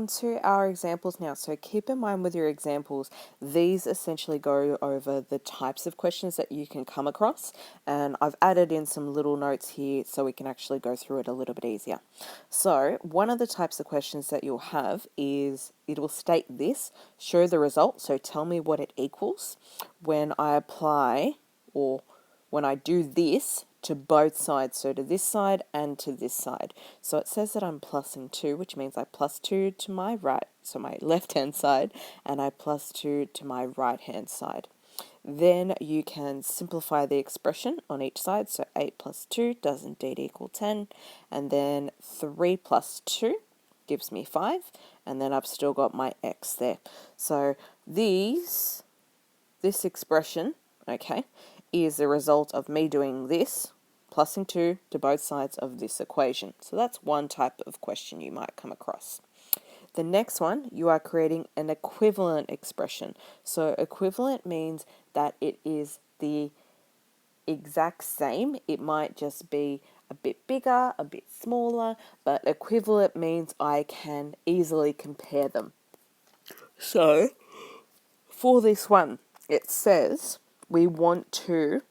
on to our examples now. So keep in mind with your examples, these essentially go over the types of questions that you can come across. And I've added in some little notes here so we can actually go through it a little bit easier. So one of the types of questions that you'll have is, it will state this, show the result. So tell me what it equals when I apply, or when I do this to both sides, so to this side and to this side. So it says that I'm plussing 2, which means I plus 2 to my right, so my left-hand side, and I plus 2 to my right-hand side. Then you can simplify the expression on each side, so 8 plus 2 does indeed equal 10, and then 3 plus 2 gives me 5, and then I've still got my x there. So this expression, okay, is the result of me doing this, plussing 2 to both sides of this equation. So that's one type of question you might come across. The next one, you are creating an equivalent expression. So equivalent means that it is the exact same. It might just be a bit bigger, a bit smaller, but equivalent means I can easily compare them. So for this one, it says we want to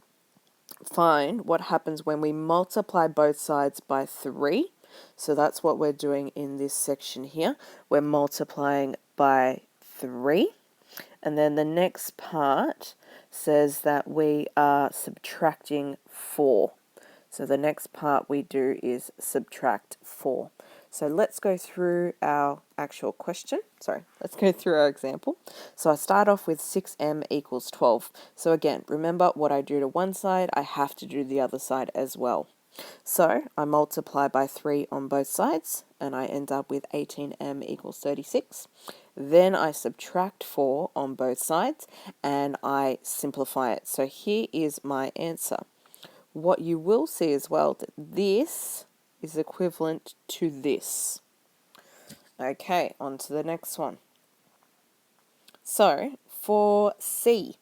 find what happens when we multiply both sides by 3. So that's what we're doing in this section here. We're multiplying by 3. And then the next part says that we are subtracting 4. So the next part we do is subtract 4. So let's go through our actual question. Let's go through our example. So I start off with 6m equals 12. So again, remember what I do to one side, I have to do the other side as well. So I multiply by 3 on both sides, and I end up with 18m equals 36. Then I subtract 4 on both sides, and I simplify it. So here is my answer. What you will see as well, that this is equivalent to this. Okay, on to the next one. So for C,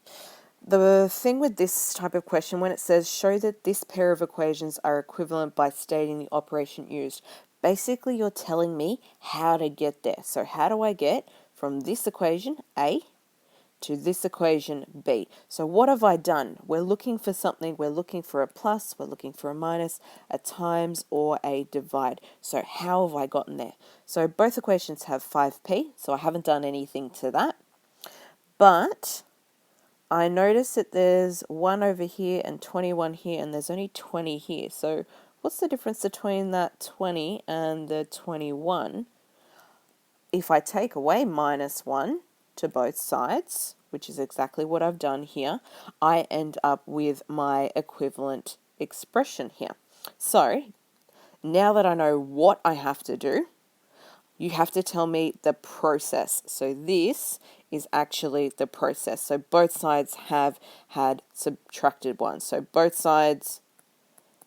the thing with this type of question, when it says show that this pair of equations are equivalent by stating the operation used, basically you're telling me how to get there. So how do I get from this equation, A, to this equation, B? So what have I done? We're looking for something. We're looking for a plus, we're looking for a minus, a times, or a divide. So how have I gotten there? So both equations have 5p, so I haven't done anything to that. But I notice that there's 1 over here and 21 here, and there's only 20 here. So what's the difference between that 20 and the 21? If I take away minus 1 to both sides, which is exactly what I've done here, I end up with my equivalent expression here. So now that I know what I have to do, you have to tell me the process. So this is actually the process. So both sides have had subtracted 1. So both sides,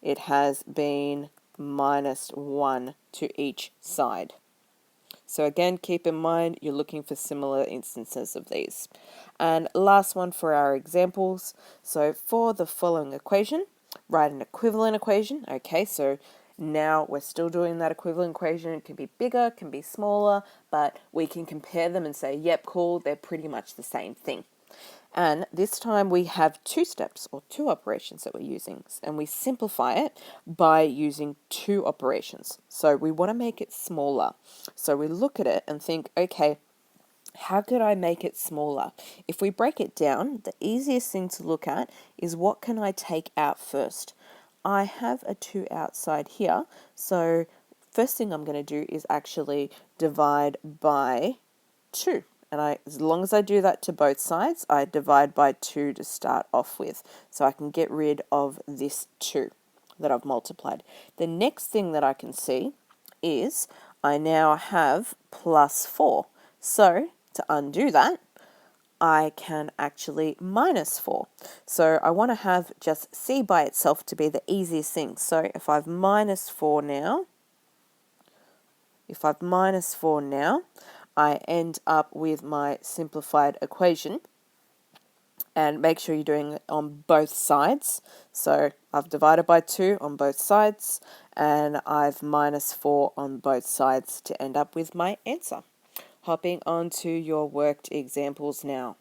it has been minus 1 to each side. So again, keep in mind, you're looking for similar instances of these. And last one for our examples. So for the following equation, write an equivalent equation. Okay, so now we're still doing that equivalent equation. It can be bigger, can be smaller, but we can compare them and say, yep, cool, they're pretty much the same thing. And this time we have 2 steps, or 2 operations that we're using, and we simplify it by using 2 operations. So we want to make it smaller. So we look at it and think, okay, how could I make it smaller? If we break it down, the easiest thing to look at is what can I take out first? I have a 2 outside here, so first thing I'm going to do is actually divide by 2. And as long as I do that to both sides, I divide by 2 to start off with. So I can get rid of this 2 that I've multiplied. The next thing that I can see is I now have plus 4. So to undo that, I can actually minus 4. So I want to have just C by itself to be the easiest thing. So if I've minus 4 now, I end up with my simplified equation. And make sure you're doing it on both sides. So I've divided by 2 on both sides, and I've minus 4 on both sides to end up with my answer. Hopping on to your worked examples now.